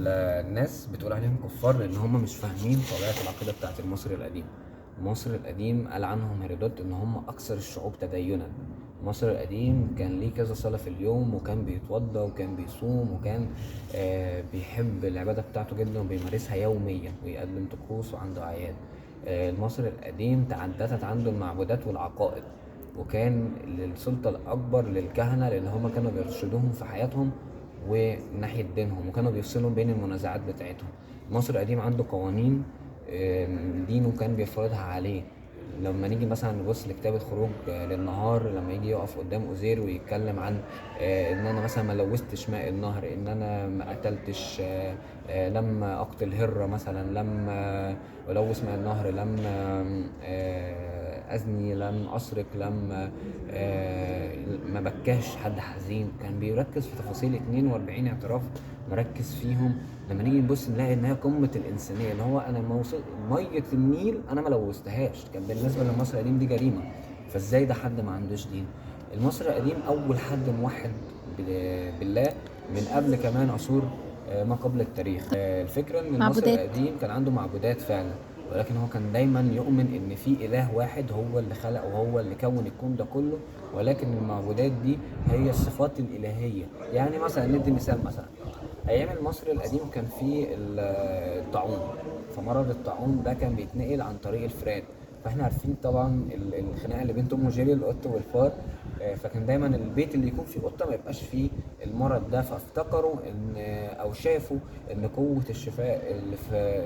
الناس بتقول عليهم كفار لان هم مش فاهمين طبيعه العقيده بتاعت المصري القديم. المصري القديم قال عنهم هيرودوت ان هم اكثر الشعوب تدينا. المصري القديم كان ليه كذا صلاه في اليوم، وكان بيتوضى وكان بيصوم، وكان بيحب العباده بتاعته جدا وبيمارسها يوميا ويقدم طقوس وعنده اعياد. المصري القديم تعددت عنده المعبودات والعقائد، وكان السلطة الأكبر للكهنة لأن هما كانوا بيرشدوهم في حياتهم وناحية دينهم، وكانوا بيفصلوا بين المنازعات بتاعتهم. مصر القديم عنده قوانين دينه كان بيفرضها عليه. لما نيجي مثلا نبص لكتاب الخروج للنهار، لما يجي يقف قدام أوزير ويتكلم عن ان انا مثلا ما لوثتش ماء النهر، ان انا ما قتلتش، لم اقتل هرة مثلا، لم الوث ماء النهر، لم ازني، لم اسرق، لم ما بكاش حد حزين. كان بيركز في تفاصيل 42 اعتراف مركز فيهم. لما نيجي نبص نلاقي ان هي قمه الانسانيه، اللي هو انا ميه النيل انا ما لوثتهاش. كان بالنسبه للمصري القديم دي جريمه، فازاي ده حد ما عندوش دين؟ المصري القديم اول حد موحد بالله من قبل كمان عصور ما قبل التاريخ. الفكرة ان المصري معبودات. القديم كان عنده معبودات فعلا، ولكن هو كان دايما يؤمن ان في اله واحد هو اللي خلق وهو اللي كون الكون ده كله، ولكن المعبودات دي هي الصفات الالهية. يعني مثلا ندي مثال، مثلا ايام المصري القديم كان في الطاعون. فمرض الطاعون ده كان بيتنقل عن طريق الفئران. فاحنا عارفين طبعا الخناقه اللي بين توم وجيري، القط والفار. فكان دايما البيت اللي يكون فيه قطه ما يبقاش فيه المرض ده، فافتكروا ان او شافوا ان قوه الشفاء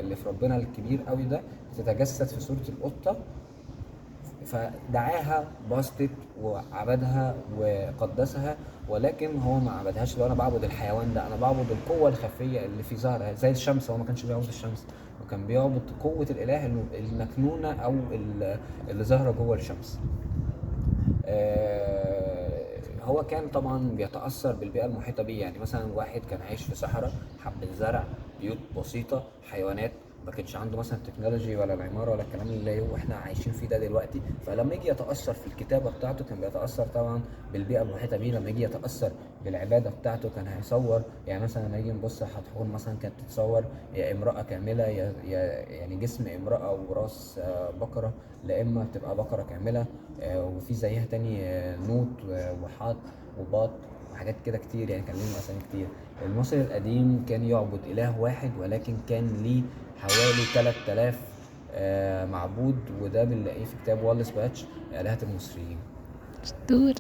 اللي في ربنا الكبير قوي ده تتجسد في صوره القطه. فدعاها باسطت وعبدها وقدسها، ولكن هو ما عبدهاش لو انا بعبد الحيوان ده، انا بعبد القوه الخفيه اللي في ظهرها زي الشمس. هو ما كانش بيعبد الشمس، وكان بيعبد قوه الاله المكنونه او اللي ظاهره جوه الشمس. هو كان طبعا بيتأثر بالبيئة المحيطة بيه. يعني مثلا واحد كان عايش في صحراء، حبة زرع، بيوت بسيطة، حيوانات، ما كانش عنده مثلا تكنولوجي ولا العمارة ولا الكلام اللي هو احنا عايشين فيه ده دلوقتي. فلما يجي يتأثر في الكتابة بتاعته كان بيتأثر طبعا بالبيئة المحيطة بيه. لما يجي يتأثر بالعبادة بتاعته كان هيصور، يعني مثلا لما يجي نبص حتحور مثلا كانت تتصور يا امرأة كاملة، يعني جسم امرأة وراس بقرة، لا إما تبقى بقرة كاملة. وفي زيها تاني نوت وحاط وباط وحاجات كده كتير، يعني كان لهم اسامي كتير. المصري القديم كان يعبد اله واحد، ولكن كان ليه حوالي 3000 معبود، وده بنلاقيه في كتاب والس باتش آلهة المصريين. دور.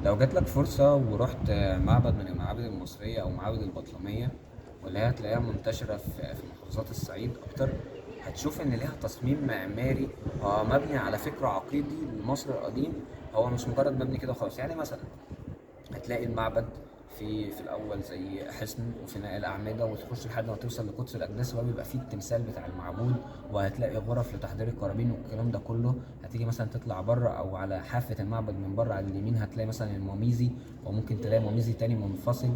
لو جات لك فرصة ورحت معبد من المعابد المصرية أو معابد البطلمية، واللي هي هتلاقيها منتشرة في محافظات الصعيد أكتر، هتشوف إن ليها تصميم معماري مبني على فكر عقيدي لمصر القديم. هو مش مجرد مبني كده وخلاص. يعني مثلا هتلاقي المعبد في الاول زي حصن وفناء الاعمده، وتخش لحد ما توصل لقدس الاقداس وهو بيبقى فيه التمثال بتاع المعبود، وهتلاقي غرف لتحضير القرابين والكلام ده كله. هتيجي مثلا تطلع بره او على حافه المعبد من بره على اليمين هتلاقي مثلا الموميزي، وممكن تلاقي موميزي تاني منفصل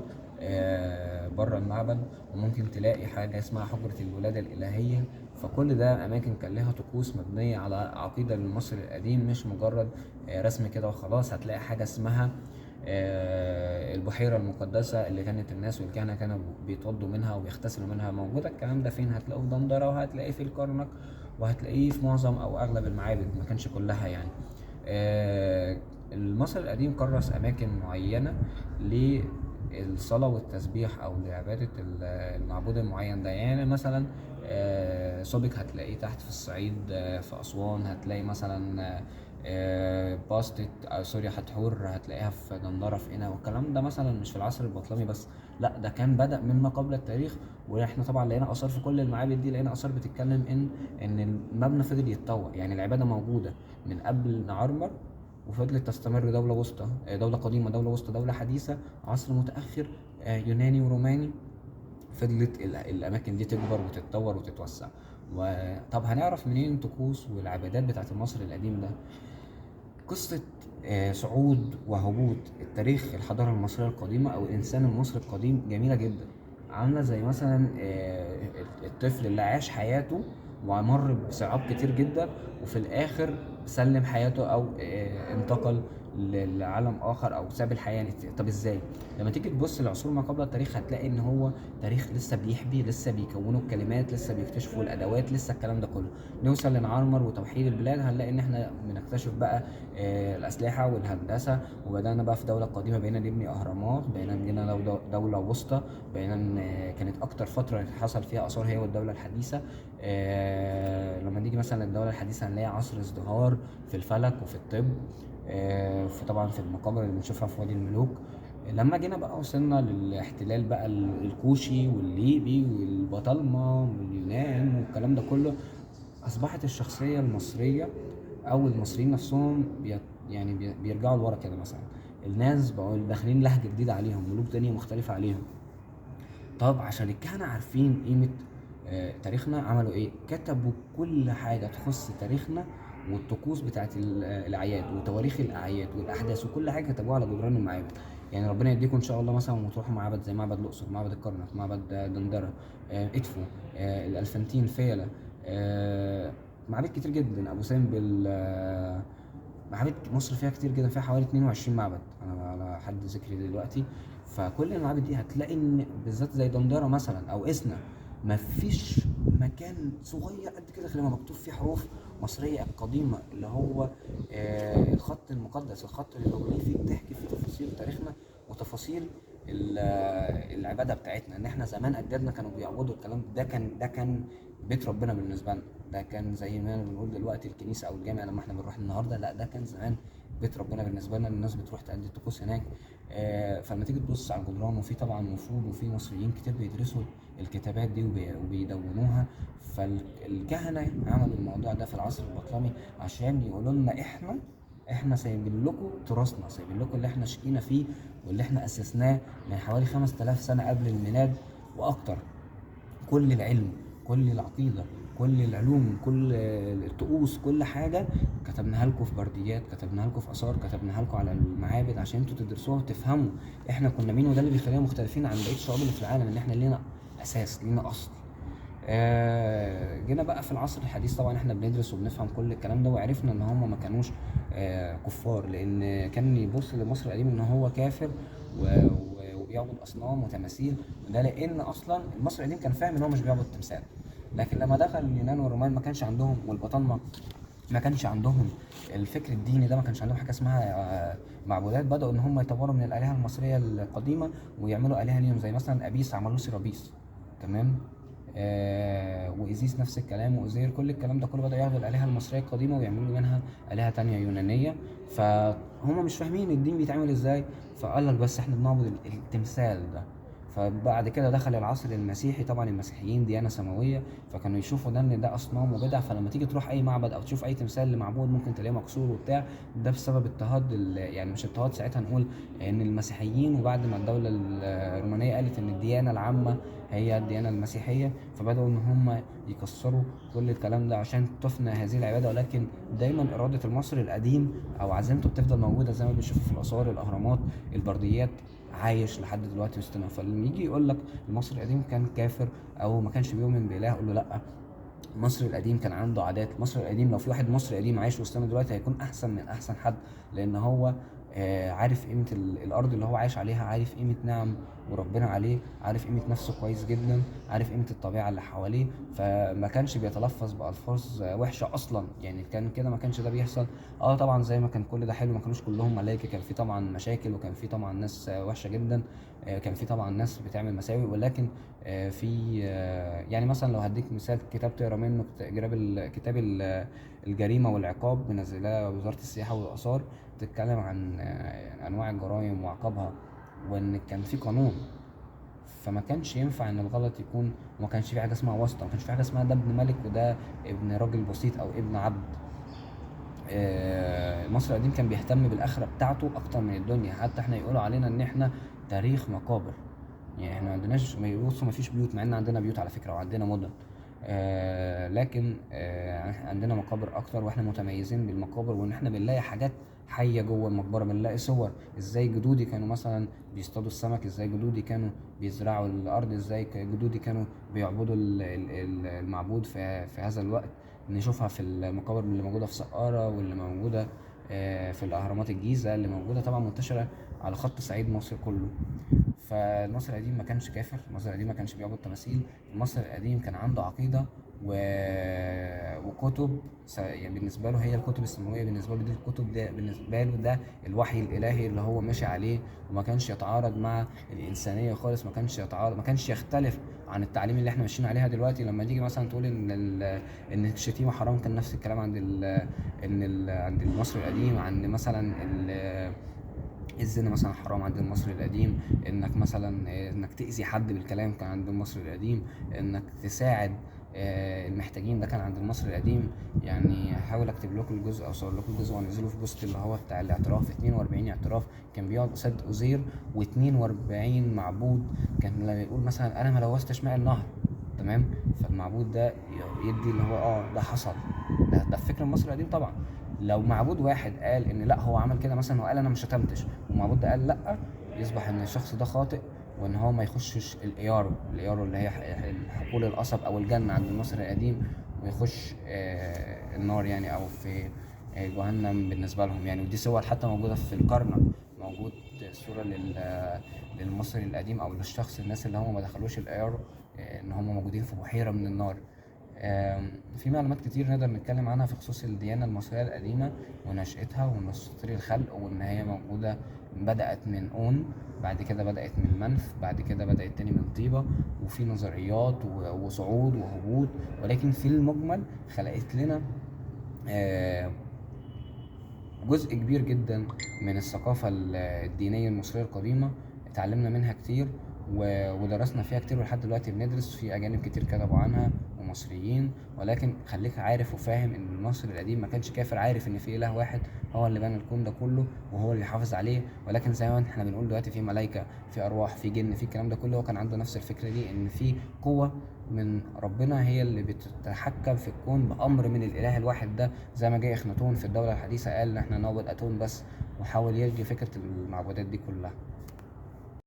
بره المعبد، وممكن تلاقي حاجه اسمها حجره الولاده الالهيه. فكل ده اماكن كان لها طقوس مبنيه على عقيده للمصري القديم، مش مجرد رسم كده وخلاص. هتلاقي حاجه اسمها البحيرة المقدسة اللي كانت الناس والكهنة كانوا بيتوضوا منها وبيغتسلوا منها، موجودة. الكلام ده فين؟ هتلاقوه في دندرة، وهتلاقيه في الكرنك، وهتلاقيه في معظم أو أغلب المعابد، ما كانش كلها يعني. آه، المصري القديم كرس أماكن معينة للصلاة والتسبيح أو لعبادة المعبود المعين ده. يعني مثلا سوبك هتلاقيه تحت في الصعيد، في أسوان هتلاقي مثلا باستت سوري حتحور هتلاقيها في دندرة في قنا. والكلام ده مثلا مش في العصر البطلمي بس، لا ده كان بدأ من ما قبل التاريخ. واحنا طبعا لقينا آثار في كل المعابد دي، لقينا آثار بتتكلم ان المبنى فضل يتطور. يعني العبادة موجودة من قبل نعرمر، وفضلت تستمر دولة وسطى، دولة قديمة، دولة وسطى، دولة حديثة، عصر متأخر، يوناني وروماني. فضلت الأماكن دي تكبر وتتطور وتتوسع. طب هنعرف منين الطقوس والعبادات بتاعت المصري القديم ده؟ قصة صعود وهبوط التاريخ الحضارة المصرية القديمة أو الإنسان المصري القديم جميلة جدا. عاملة زي مثلا الطفل اللي عاش حياته ومر بصعاب كتير جدا، وفي الآخر سلم حياته أو انتقل لعالم اخر او ساب الحياه يعني. طب ازاي؟ لما تيجي تبص لعصور ما قبل التاريخ هتلاقي ان هو تاريخ لسه بيحبي، لسه بيكونوا الكلمات، لسه بيكتشفوا الادوات، لسه الكلام ده كله. نوصل لنعمر وتوحيد البلاد هنلاقي ان احنا بنكتشف بقى الاسلحه والهندسه، وبدانا بقى في دوله قديمه، بقينا نبني اهرامات، بقينا بنينا دوله وسطى، بقينا كانت اكتر فتره حصل فيها اثار هي والدوله الحديثه. لما نيجي مثلا للدوله الحديثه هنلاقي عصر ازدهار في الفلك وفي الطب، طبعا في المقابر اللي بنشوفها في وادي الملوك. لما جينا بقى وصلنا للاحتلال بقى الكوشي والليبي والبطالمة واليونان والكلام ده كله، أصبحت الشخصية المصرية أو المصريين نفسهم يعني بيرجعوا لورا كده. مثلا الناس بقوا داخلين لهجة جديدة عليهم، ملوك تانية مختلفة عليهم. طب عشان الكهنة عارفين قيمة تاريخنا، عملوا ايه؟ كتبوا كل حاجة تخص تاريخنا والطقوس بتاعت الأعياد وتواريخ الأعياد والأحداث وكل حاجة كتبوها على جدران المعابد. يعني ربنا يديكم إن شاء الله مثلا وتروحوا معبد زي معبد الأقصر، معبد الكرنك، معبد دندرة، إدفو، الألفنتين، فيلة، معابد كتير جدا، أبو سمبل، معابد مصر فيها كتير جدا، فيها حوالي 22 معبد أنا على حد ذكري دلوقتي. فكل المعابد دي هتلاقي ان بالذات زي دندره مثلا او اسنا، مفيش مكان صغير قد كده غير ما مكتوب فيه حروف مصريه قديمه، اللي هو الخط المقدس، الخط الهيروغليفي، بتحكي فيه تفاصيل تاريخنا وتفاصيل العباده بتاعتنا، ان احنا زمان اجدادنا كانوا بيعبدوا الكلام ده كان بيت ربنا بالنسبه لنا. ده كان زي ما بنقول دلوقتي الكنيسه او الجامع لما احنا بنروح النهارده، لا ده كان زمان بيت ربنا بالنسبه لنا، الناس بتروح تأدي الطقوس هناك. فلما تيجي تبص على الجدران، وفي طبعا وفود وفي مصريين كتير بيدرسوا الكتابات دي وبيدونوها. فالكهنه عملوا الموضوع ده في العصر البطلمي عشان يقولوا لنا احنا سايبين لكم تراثنا، سايبين لكم اللي احنا شقينا فيه واللي احنا اسسناه من حوالي 5000 سنه قبل الميلاد واكتر. كل العلم، كل العقيدة، كل العلوم، كل الطقوس، كل حاجة كتبناها لكم في برديات، كتبناها لكم في آثار، كتبناها لكم على المعابد عشان انتوا تدرسوها وتفهموا احنا كنا مين. وده اللي بيخلينا مختلفين عن بقية الشعوب اللي في العالم، ان احنا لينا أساس، لينا أصل. جينا بقى في العصر الحديث، طبعا احنا بندرس وبنفهم كل الكلام ده، وعرفنا ان هم ما كانوش كفار، لان كان يبص لمصر القديم ان هو كافر وبيعبد اصنام وتماثيل. ده لان اصلا المصري القديم كان فاهم ان هو مش بيعبد تمثال. لكن لما دخل اليونان والرومان ما كانش عندهم، والبطالمه ما كانش عندهم الفكر الديني ده، ما كانش عندهم حاجه اسمها معبودات. بداوا ان هم يطوروا من الالهه المصريه القديمه ويعملوا الهه ليهم، زي مثلا ابيس عملوا سيرابيس، تمام. وايزيس نفس الكلام، واوزير، كل الكلام ده كله بدأوا ياخدوا الآلهة المصرية القديمة ويعملوا منها آلهة تانية يونانية. فهم مش فاهمين الدين بيتعمل ازاي، فقال لك بس احنا بنعبد التمثال ده. فبعد كده دخل العصر المسيحي، طبعا المسيحيين ديانة سماوية، فكانوا يشوفوا ده ان ده اصنام وبدع. فلما تيجي تروح اي معبد او تشوف اي تمثال لمعبود ممكن تلاقيه مكسور وبتاع، ده بسبب اضطهاد يعني مش اضطهاد، ساعتها نقول ان المسيحيين، وبعد ما الدولة الرومانية قالت ان الديانة العامة هي الديانة المسيحية، فبدأوا إن هم يكسروا كل الكلام ده عشان تفنى هذه العبادة. ولكن دايما إرادة المصري القديم أو عزيمته بتفضل موجودة، زي ما بنشوف في الآثار، الأهرامات، البرديات، عايش لحد دلوقتي وسطنا. فلما يجي يقول لك المصري القديم كان كافر أو ما كانش بيؤمن بإله، أقول له لأ، المصري القديم كان عنده عادات. المصري القديم لو في واحد مصري قديم عايش وسطنا دلوقتي هيكون احسن من احسن حد، لان هو عارف قيمة الارض اللي هو عايش عليها، عارف قيمة نعم وربنا عليه، عارف قيمة نفسه كويس جدا، عارف قيمة الطبيعة اللي حواليه. فما كانش بيتلفظ بألفاظ وحشة اصلا، يعني كان كده ما كانش ده بيحصل. طبعا زي ما كان كل ده حلو، ما كانوش كلهم ملايكة، كان في طبعا مشاكل، وكان في طبعا ناس وحشة جدا، كان في طبعا ناس بتعمل مساوئ. ولكن في يعني مثلا لو هديك مثال كتاب تقرا منه، كتاب الجريمة والعقاب، منزلاه وزارة السياحة والآثار، بتتكلم عن أنواع الجرائم وعقابها، وإن كان في قانون. فما كانش ينفع إن الغلط يكون، وما كانش في حاجة اسمها واسطة، ما كانش في حاجة اسمها ده ابن ملك وده ابن راجل بسيط أو ابن عبد. المصري القديم كان بيهتم بالآخرة بتاعته أكتر من الدنيا. حتى احنا يقولوا علينا إن احنا تاريخ مقابر، يعني احنا ما عندناش، بصوا ما فيش بيوت، مع ان عندنا بيوت على فكرة وعندنا مدن، لكن عندنا مقابر اكتر، واحنا متميزين بالمقابر، وان احنا بنلاقي حاجات حية جوه المقبرة. بنلاقي صور ازاي جدودي كانوا مثلا بيصطادوا السمك، ازاي جدودي كانوا بيزرعوا الارض، ازاي جدودي كانوا بيعبدوا المعبود في هذا الوقت. نشوفها في المقابر اللي موجودة في سقارة واللي موجودة في الاهرامات الجيزه اللي موجوده طبعا منتشره على خط صعيد مصر كله. فالمصري القديم ما كانش كافر، المصري القديم ما كانش بيعبد تماثيل، المصري القديم كان عنده عقيده و... وكتب يعني بالنسبه له هي الكتب السماويه، بالنسبه له دي الكتب، ده بالنسبه له ده الوحي الالهي اللي هو ماشي عليه، وما كانش يتعارض مع الانسانيه خالص، ما كانش يتعارض، ما كانش يختلف عن التعليم اللي احنا ماشيين عليها دلوقتي. لما تيجي مثلا تقول ان الشتيمه حرام، كان نفس الكلام عند عند المصري القديم. عند مثلا الزنا مثلا حرام عند المصري القديم، انك مثلا انك تأذي حد بالكلام كان عند المصري القديم، انك تساعد المحتاجين ده كان عند المصري القديم. يعني هحاول اكتب لكم الجزء او اصور لكم الجزء وانزله في بوست اللي هو بتاع الاعتراف. 42 اعتراف كان بيقعد قصاد أزير، و42 معبود كان لما يقول مثلا انا ما لوثتش ماء النهر، تمام، فالمعبود ده يدي اللي هو ده حصل، ده الفكر المصري القديم طبعا. لو معبود واحد قال ان لا هو عمل كده مثلا وقال انا ما شتمتش، والمعبود ده قال لا، يصبح ان الشخص ده خاطئ، وان هو ما يخشش الايارو اللي هي حقول القصب او الجنه عند المصري القديم، ويخش النار يعني، او في جهنم بالنسبه لهم يعني. ودي صور حتى موجوده في الكرنك، موجود صوره للمصري القديم او للشخص، الناس اللي هم ما دخلوش الايارو، ان هم موجودين في بحيره من النار. في معلومات كتير نقدر نتكلم عنها في خصوص الديانة المصرية القديمة ونشأتها ومن أساطير الخلق، وإن هي موجودة، بدأت من أون، بعد كده بدأت من منف، بعد كده بدأت تاني من طيبة، وفي نظريات وصعود وهبوط، ولكن في المجمل خلقت لنا آه، جزء كبير جدا من الثقافة الدينية المصرية القديمة، اتعلمنا منها كتير ودرسنا فيها كتير، ولحد دلوقتي بندرس في أجانب كتير كتبوا عنها ومصريين. ولكن خليك عارف وفاهم إن المصري القديم ما كانش كافر، عارف إن في إله واحد هو اللي بنى الكون ده كله وهو اللي حافظ عليه. ولكن زي ما احنا بنقول دلوقتي في ملايكة، في أرواح، في جن، في الكلام ده كله، هو كان عنده نفس الفكرة دي، إن في قوة من ربنا هي اللي بتتحكم في الكون بأمر من الإله الواحد ده. زي ما جه اخناتون في الدولة الحديثة قال ان احنا نعبد اتون بس، وحاول يلغي فكرة المعبودات دي كلها.